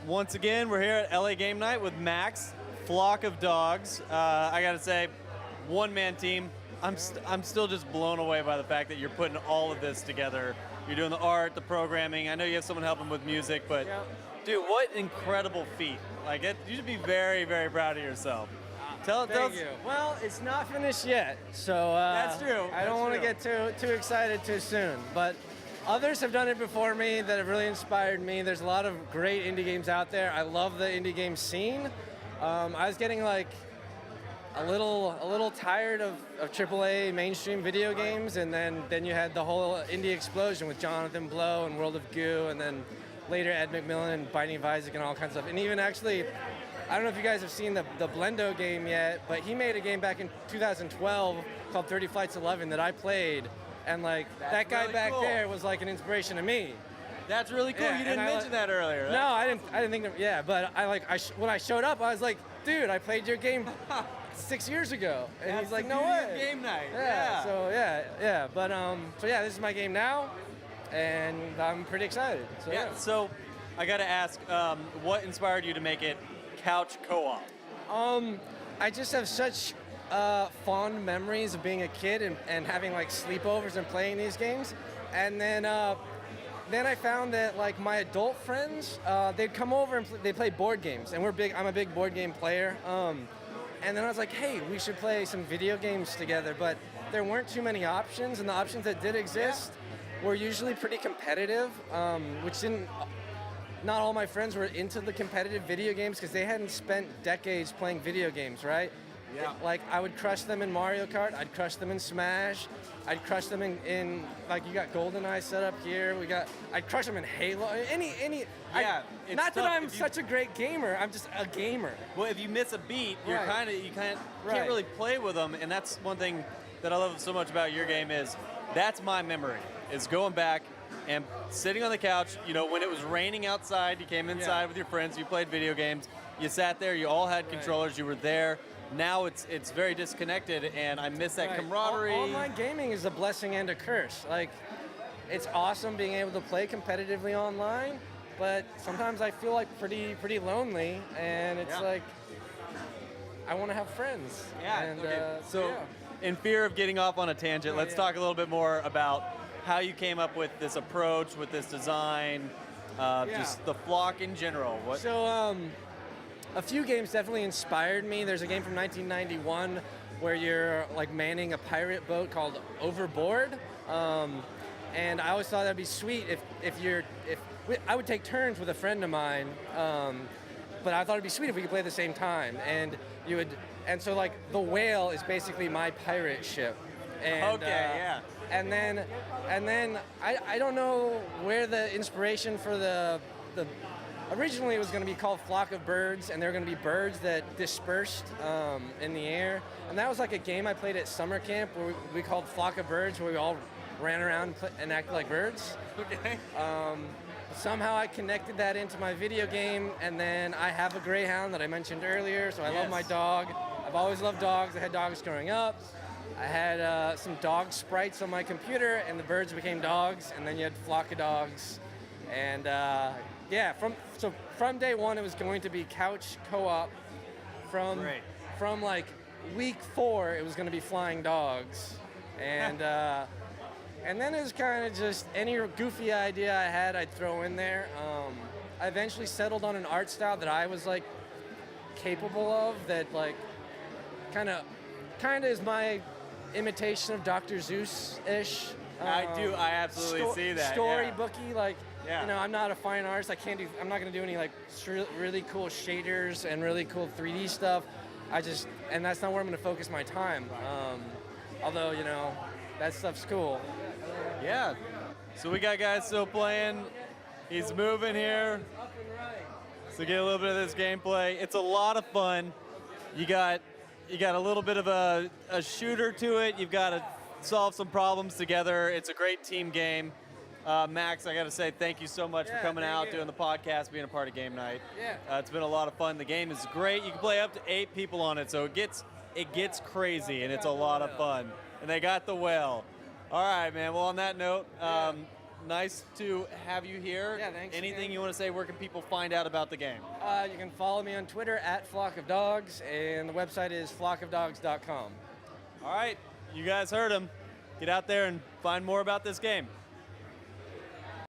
Once again, we're here at LA Game Night with Max, Flock of Dogs. I gotta say, one-man team. I'm still just blown away by the fact that you're putting all of this together. You're doing the art, the programming. I know you have someone helping with music, but dude, what incredible feat! Like, you should be very, very proud of yourself. Thank you. Well, it's not finished yet, so that's true. I don't want to get too excited too soon, but. Others have done it before me that have really inspired me. There's a lot of great indie games out there. I love the indie game scene. I was getting like a little tired of AAA mainstream video games, and then you had the whole indie explosion with Jonathan Blow and World of Goo, and then later Ed McMillan and Binding of Isaac and all kinds of stuff. And even actually, I don't know if you guys have seen the Blendo game yet, but he made a game back in 2012 called 30 Flights 11 that I played. And like that guy really back there was like an inspiration to me. That's really cool. Yeah, you didn't mention that earlier. No, I didn't think that. Yeah, but when I showed up, I was like, dude, I played your game 6 years ago, and that's he's like, no way. Game night. Yeah. So yeah. But so yeah, this is my game now, and I'm pretty excited. So yeah. So I got to ask, what inspired you to make it couch co-op? I just have such fond memories of being a kid and having like sleepovers and playing these games, and then I found that like my adult friends they'd come over and they play board games, and I'm a big board game player, and then I was like, hey, we should play some video games together, but there weren't too many options, and the options that did exist were usually pretty competitive, which didn't. Not all my friends were into the competitive video games because they hadn't spent decades playing video games, right? Yeah. Like, I would crush them in Mario Kart, I'd crush them in Smash, I'd crush them in like, you got GoldenEye set up here, I'd crush them in Halo, not that I'm such a great gamer, I'm just a gamer. Well, if you miss a beat, you can't really play with them, and that's one thing that I love so much about your game is, that's my memory, is going back and sitting on the couch, when it was raining outside, you came inside with your friends, you played video games, you sat there, you all had controllers, you were there. Now it's very disconnected, and I miss that camaraderie. Online gaming is a blessing and a curse. Like, it's awesome being able to play competitively online, but sometimes I feel like pretty lonely, and it's like I want to have friends. Yeah. And, so, in fear of getting off on a tangent, let's talk a little bit more about how you came up with this approach, with this design, just the Flock in general. A few games definitely inspired me. There's a game from 1991 where you're like manning a pirate boat called Overboard, and I always thought that'd be sweet if I would take turns with a friend of mine, but I thought it'd be sweet if we could play at the same time, and so like the Whale is basically my pirate ship, and and then I don't know where the inspiration for the originally, it was going to be called Flock of Birds, and they were going to be birds that dispersed in the air. And that was like a game I played at summer camp where we called Flock of Birds, where we all ran around and acted like birds. Okay. Somehow I connected that into my video game, and then I have a greyhound that I mentioned earlier, so I love my dog. I've always loved dogs. I had dogs growing up. I had some dog sprites on my computer, and the birds became dogs, and then you had Flock of Dogs. And from day one, it was going to be couch co-op. From like week 4, it was going to be flying dogs, and then it was kind of just any goofy idea I had, I'd throw in there. I eventually settled on an art style that I was like capable of, that like kind of is my imitation of Dr. Seuss-ish. I absolutely see that. Storybooky, like. I'm not a fine artist. I'm not going to do any like really cool shaders and really cool 3D stuff. And that's not where I'm going to focus my time. Although, that stuff's cool. Yeah. So we got guys still playing. He's moving here. So get a little bit of this gameplay. It's a lot of fun. You got a little bit of a shooter to it. You've got to solve some problems together. It's a great team game. Max, I got to say thank you so much for coming out, doing the podcast, being a part of Game Night. Yeah. It's been a lot of fun. The game is great. You can play up to 8 people on it, so it gets crazy, and it's a lot of fun. And they got the Whale. All right, man. Well, on that note, nice to have you here. Yeah, thanks Anything again. you want to say? Where can people find out about the game? You can follow me on Twitter at Flock of Dogs, and the website is flockofdogs.com. All right, you guys heard him. Get out there and find more about this game.